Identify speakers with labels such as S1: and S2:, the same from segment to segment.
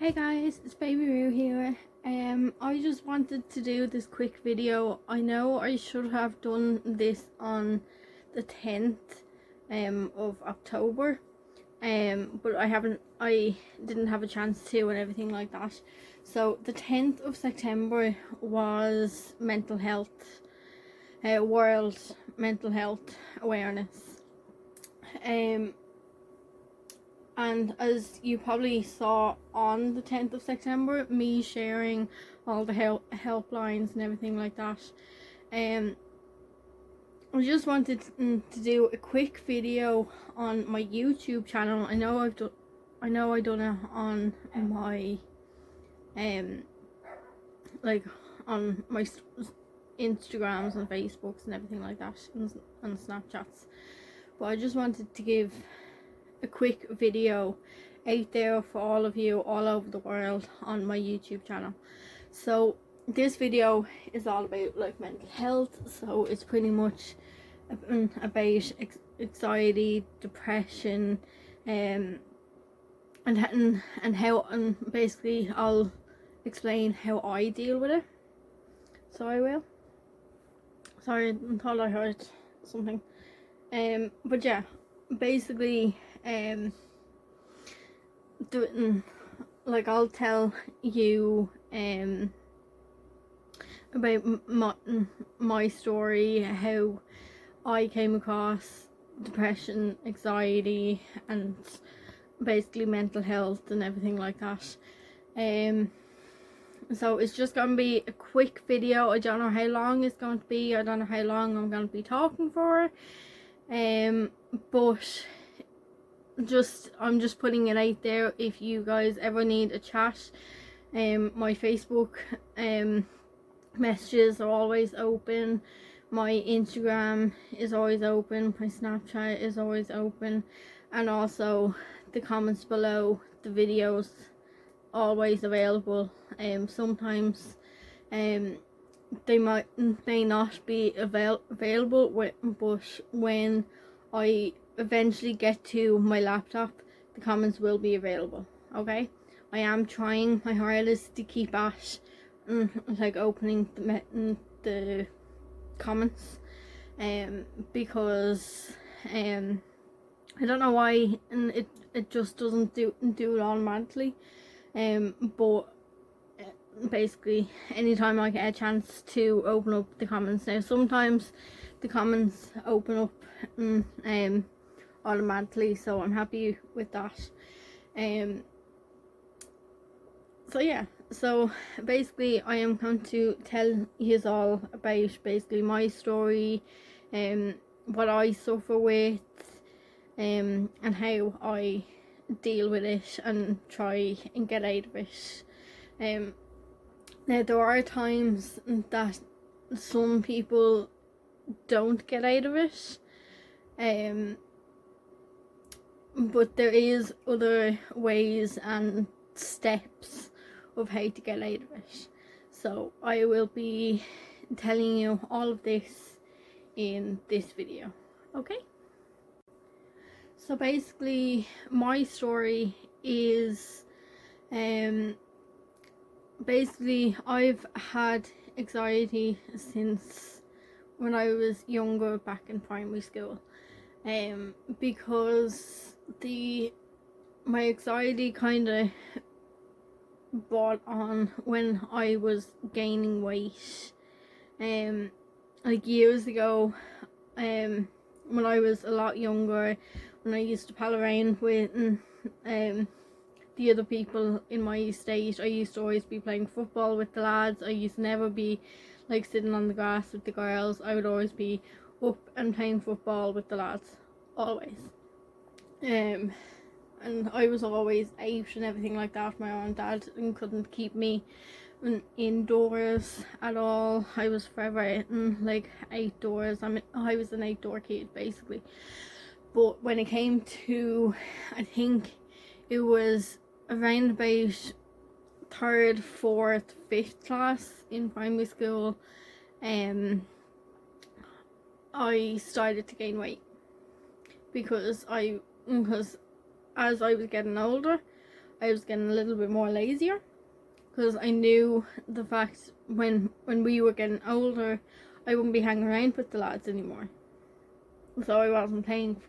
S1: Hey guys, it's Baby Roo here. I just wanted to do this quick video. I know I should have done this on the 10th of October, but I didn't have a chance to and everything like that. So the 10th of September was mental health, World Mental Health Awareness. And as you probably saw on the 10th of September, me sharing all the helplines and everything like that. I just wanted to do a quick video on my YouTube channel. I know I done it on my like on my Instagrams and Facebooks and everything like that, and Snapchats. But I just wanted to give a quick video out there for all of you all over the world on my YouTube channel. So this video is all about like mental health, so it's pretty much about anxiety, depression, and how, and basically I'll explain how I deal with it. So I will. Sorry, I thought I heard something. But yeah, basically like I'll tell you about my story, how I came across depression, anxiety, and basically mental health and everything like that. So it's just gonna be a quick video. I don't know how long it's going to be. I don't know how long I'm going to be talking for. But I'm just putting it out there. If you guys ever need a chat, my Facebook messages are always open, my Instagram is always open, my Snapchat is always open, and also the comments below the videos always available. Sometimes they may not be available, but when I eventually get to my laptop, the comments will be available. Okay, I am trying my hardest to keep at like opening the comments, because I don't know why, and it just doesn't do it automatically. But basically anytime I get a chance to open up the comments. Now sometimes the comments open up automatically, so I'm happy with that. So yeah, so basically I am going to tell you all about basically my story, what I suffer with, and how I deal with it and try and get out of it. Now there are times that some people don't get out of it, but there is other ways and steps of how to get out of it. So I will be telling you all of this in this video. Okay, so basically my story is basically I've had anxiety since when I was younger, back in primary school, because my anxiety kind of brought on when I was gaining weight, like years ago, when I was a lot younger, when I used to pal around with the other people in my estate. I used to always be playing football with the lads. I used to never be like sitting on the grass with the girls. I would always be up and playing football with the lads, always. And I was always out and everything like that. My mum and dad couldn't keep me indoors at all. I was forever like outdoors. I was an outdoor kid basically. But when it came to, I think it was around about 3rd, 4th, 5th class in primary school, I started to gain weight because as I was getting older, I was getting a little bit more lazier, because I knew the fact when we were getting older, I wouldn't be hanging around with the lads anymore. So I wasn't playing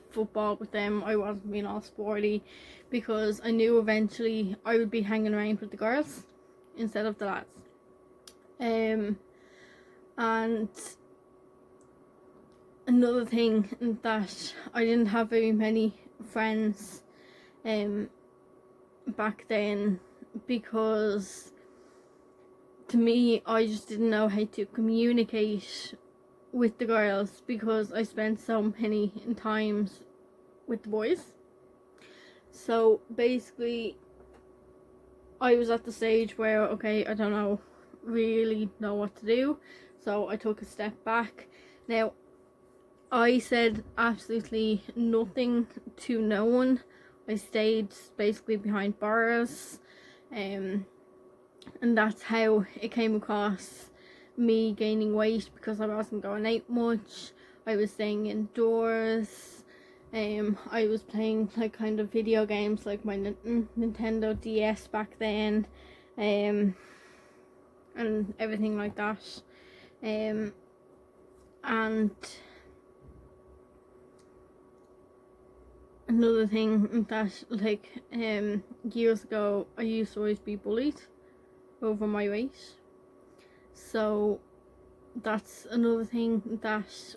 S1: football with them, I wasn't being all sporty, because I knew eventually I would be hanging around with the girls instead of the lads. And another thing, that I didn't have very many friends back then, because to me, I just didn't know how to communicate with the girls, because I spent so many times with the boys. So basically, I was at the stage where, okay, I don't really know what to do, so I took a step back. Now, I said absolutely nothing to no one. I stayed basically behind bars, and that's how it came across me gaining weight, because I wasn't going out much. I was staying indoors. I was playing like kind of video games like my Nintendo DS back then, and everything like that. And another thing that, like, years ago, I used to always be bullied over my weight. So that's another thing, that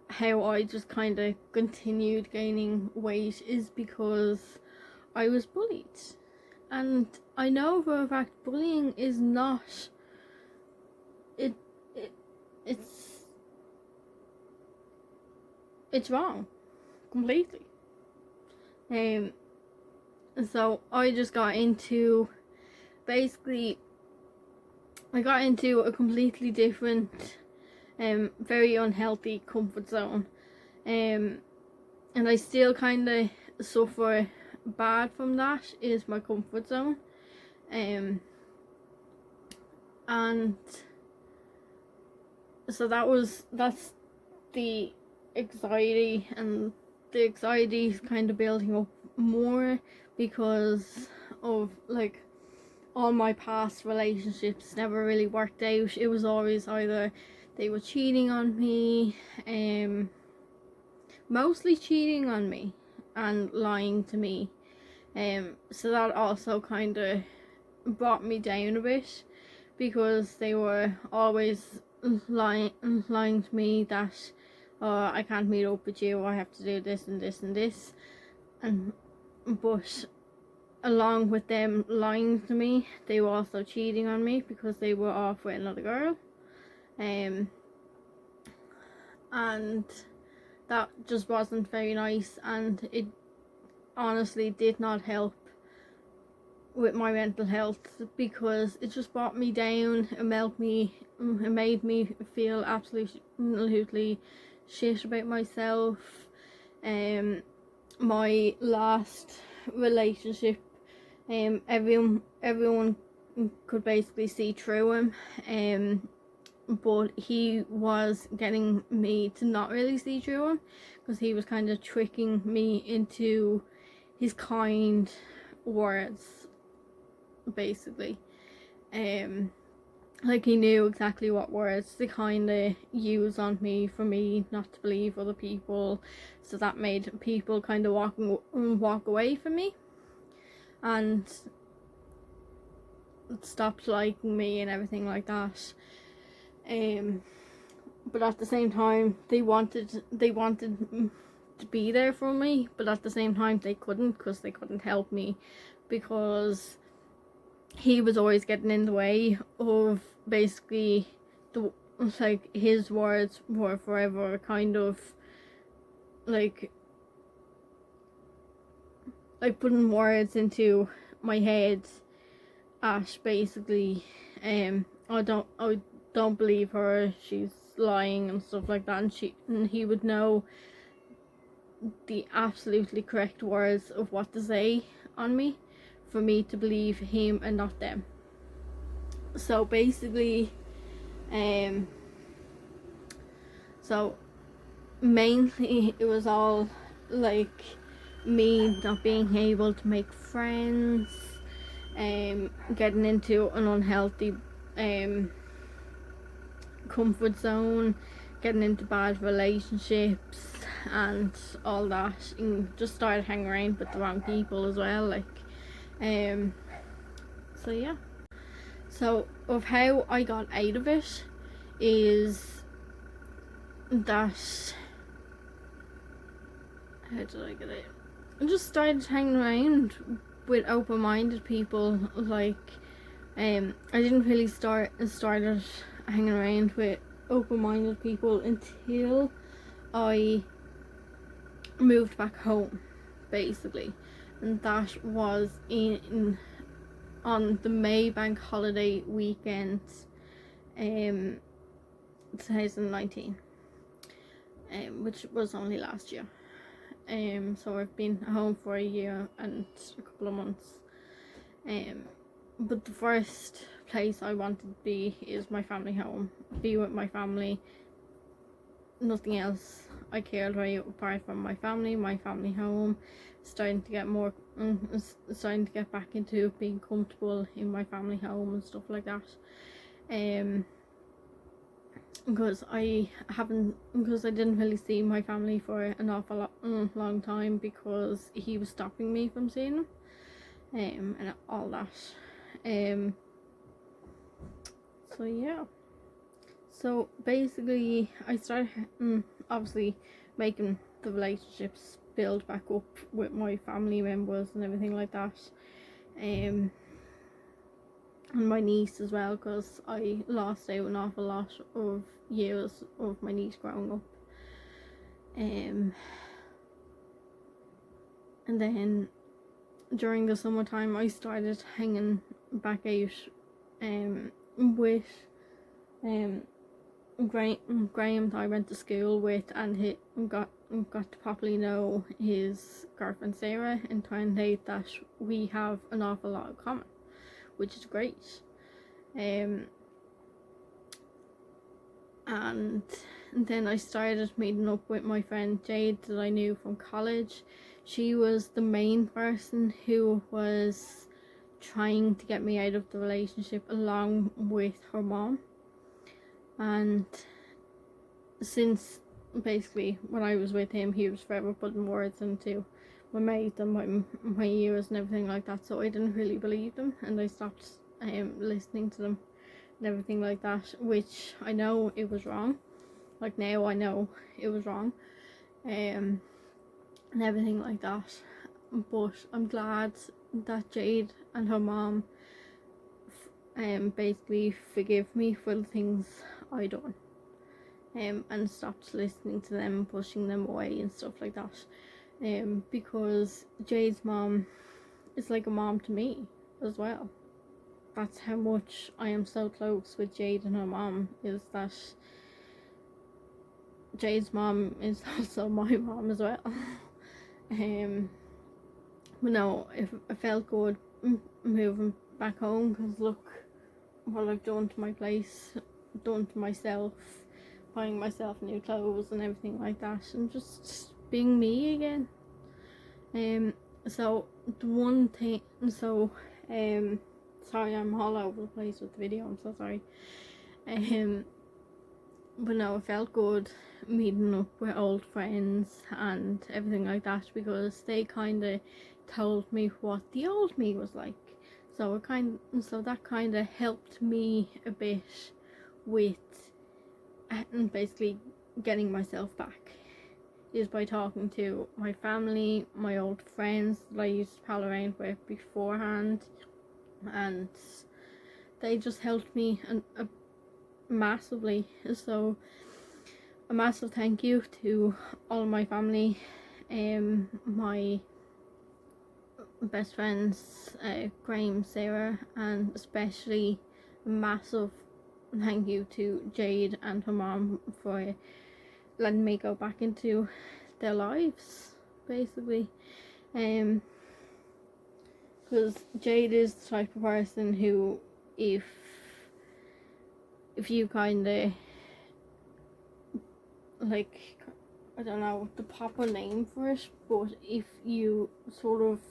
S1: how I just kind of continued gaining weight is because I was bullied. And I know for a fact bullying is not, it's wrong completely. So I just got into, basically, I got into a completely different, very unhealthy comfort zone, and I still kind of suffer bad from that, is my comfort zone, and so that's the anxiety, and the anxiety is kind of building up more because of, like, all my past relationships never really worked out. It was always either they were cheating on me, mostly cheating on me and lying to me, so that also kind of brought me down a bit, because they were always lying to me that, oh, I can't meet up with you, I have to do this and this and this, but along with them lying to me, they were also cheating on me, because they were off with another girl, and that just wasn't very nice, and it honestly did not help with my mental health, because it just brought me down. It made me feel absolutely shit about myself. My last relationship, everyone could basically see through him, but he was getting me to not really see through him, because he was kind of tricking me into his kind words, basically. Like, he knew exactly what words to kind of use on me for me not to believe other people, so that made people kind of walk away from me and stopped liking me and everything like that. But at the same time, they wanted to be there for me, but at the same time they couldn't, because they couldn't help me, because he was always getting in the way of, basically, his words were forever kind of like putting words into my head at, basically, I don't believe her, she's lying and stuff like that, and he would know the absolutely correct words of what to say on me for me to believe him and not them. So basically, so mainly it was all like me not being able to make friends, getting into an unhealthy comfort zone, getting into bad relationships and all that, and just started hanging around with the wrong people as well, like so yeah. So of how I got out of it is that, how did I get out? I just started hanging around with open-minded people. Like I didn't really started hanging around with open-minded people until I moved back home, basically, and that was on the May bank holiday weekend, 2019, which was only last year. So I've been home for a year and a couple of months. But the first place I wanted to be is my family home. Be with my family. Nothing else I cared about apart from my family home. Starting to get back into being comfortable in my family home and stuff like that. Because I didn't really see my family for an awful long time, because he was stopping me from seeing them, and all that. So yeah. So basically, I started obviously making the relationships build back up with my family members and everything like that, and my niece as well, because I lost out an awful lot of years of my niece growing up. And then during the summertime I started hanging back out with Graham that I went to school with, and he got to properly know his girlfriend Sarah, and turned out that we have an awful lot in common, which is great. And then I started meeting up with my friend Jade that I knew from college. She was the main person who was trying to get me out of the relationship, along with her mom. And since basically when I was with him, he was forever putting words into my mouth and my ears and everything like that, so I didn't really believe them, and I stopped listening to them and everything like that, which I know it was wrong. Like now I know it was wrong, and everything like that. But I'm glad that Jade and her mom basically forgive me for the things I done, and stopped listening to them, pushing them away and stuff like that. Because Jade's mom is like a mom to me as well. That's how much I am so close with Jade and her mom, is that Jade's mom is also my mom as well. But no, it felt good moving back home, because look what I've done to my place, done to myself, buying myself new clothes and everything like that, and just being me again. So the one thing, sorry, I'm all over the place with the video, I'm so sorry. But no, it felt good meeting up with old friends and everything like that, because they kind of told me what the old me was like. So that kind of helped me a bit with basically getting myself back, is by talking to my family, my old friends that I used to pal around with beforehand, and they just helped me massively. So a massive thank you to all my family, my best friends, Graham, Sarah, and especially a massive thank you to Jade and her mom for letting me go back into their lives, basically. Because Jade is the type of person who, if you kind of like I don't know the proper name for it, but if you sort of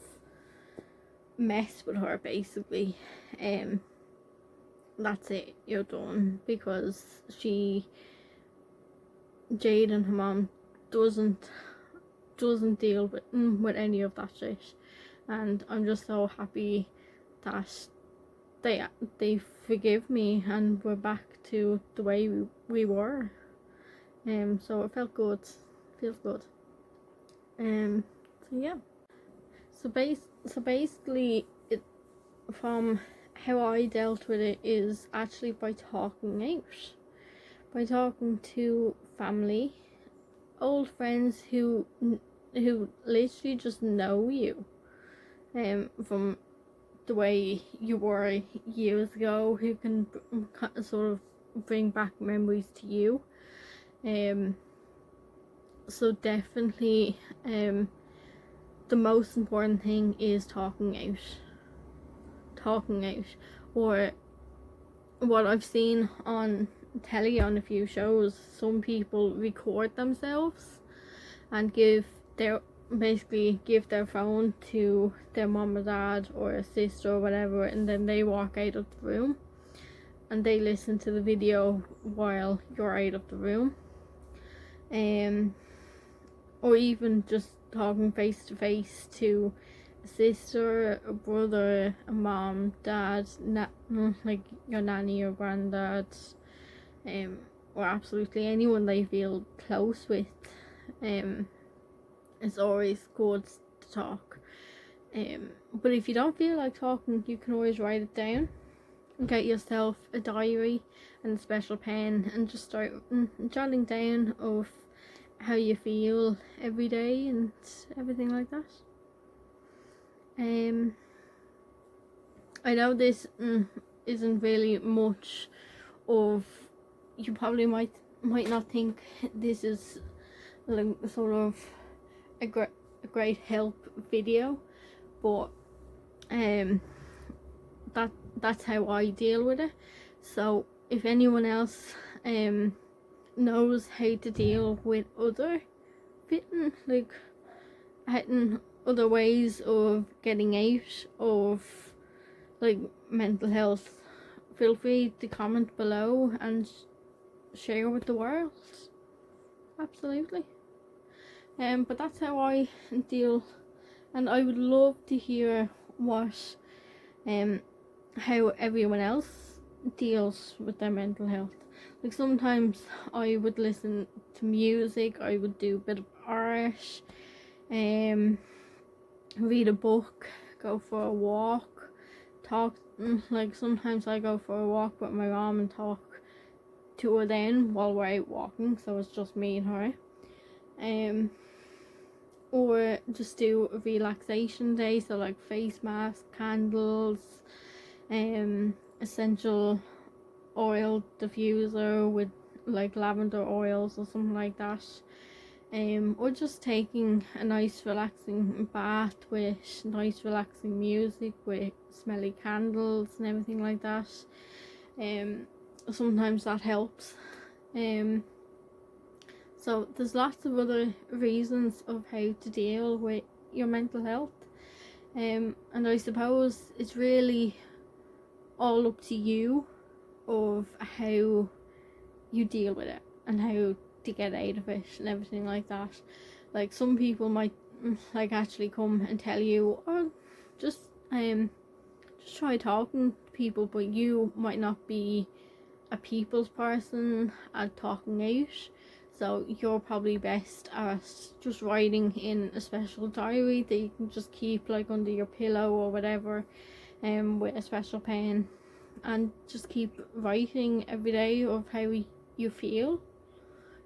S1: mess with her, basically, that's it, you're done, because Jade and her mom doesn't deal with any of that shit, and I'm just so happy that they forgive me and we're back to the way we were. So it felt good, feels good. So yeah, so basically it, from how I dealt with it, is actually by talking out, by talking to family, old friends who literally just know you from the way you were years ago, who can sort of bring back memories to you. So definitely the most important thing is talking out. Or what I've seen on telly on a few shows, some people record themselves and give their phone to their mom or dad or a sister or whatever, and then they walk out of the room and they listen to the video while you're out of the room. Or even just talking face to face to a sister, a brother, a mom, dad, like your nanny or granddad, or absolutely anyone they feel close with. It's always good to talk. But if you don't feel like talking, you can always write it down. Get yourself a diary and a special pen and just start jotting down of how you feel every day and everything like that. I know this isn't really much of, you probably might not think this is like sort of a great help video, but that's how I deal with it. So if anyone else knows how to deal with other other ways of getting out of like mental health, feel free to comment below and share with the world. Absolutely. But that's how I deal, and I would love to hear what how everyone else deals with their mental health. Like sometimes I would listen to music, I would do a bit of art, read a book, go for a walk, talk. Like sometimes I go for a walk with my mom and talk to her then while we're out walking, so it's just me and her. Or just do a relaxation day, so like face mask, candles, essential oil diffuser with like lavender oils or something like that. Or just taking a nice relaxing bath with nice relaxing music with smelly candles and everything like that. Sometimes that helps. So there's lots of other reasons of how to deal with your mental health, and I suppose it's really all up to you of how you deal with it and how to get out of it and everything like that. Like some people might like actually come and tell you, oh, just try talking to people, but you might not be a people's person at talking out, so you're probably best at just writing in a special diary that you can just keep like under your pillow or whatever, with a special pen, and just keep writing every day of how you feel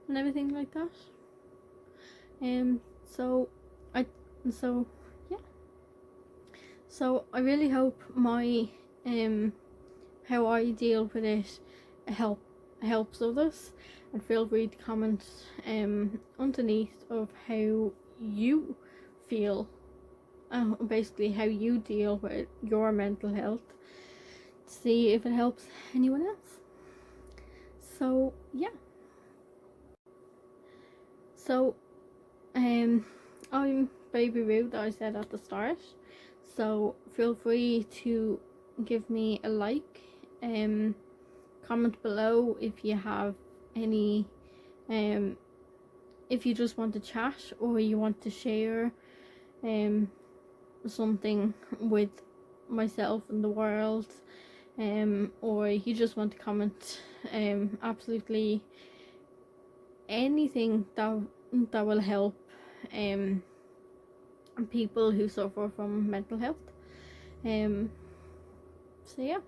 S1: and everything like that. So yeah, so I really hope my how I deal with it helps others, and feel free to comment underneath of how you feel, basically how you deal with your mental health, to see if it helps anyone else. So yeah, so I'm Baby Roo that I said at the start, so feel free to give me a like, comment below if you have any, if you just want to chat or you want to share something with myself and the world, or you just want to comment absolutely anything that will help people who suffer from mental health. So yeah,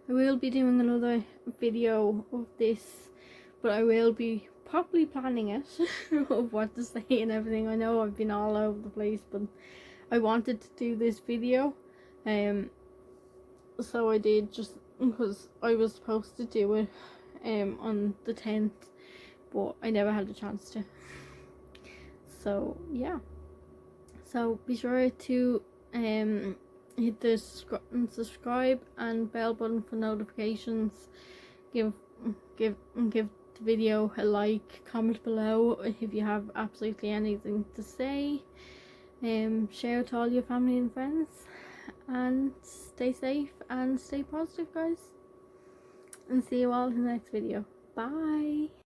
S1: I will be doing another video of this, but I will be properly planning it of what to say and everything. I know I've been all over the place, but I wanted to do this video, so I did, just because I was supposed to do it on the 10th, but I never had a chance to. So yeah, so be sure to hit the subscribe and bell button for notifications. Give the video a like, comment below if you have absolutely anything to say, share it to all your family and friends, and stay safe and stay positive, guys, and see you all in the next video. Bye.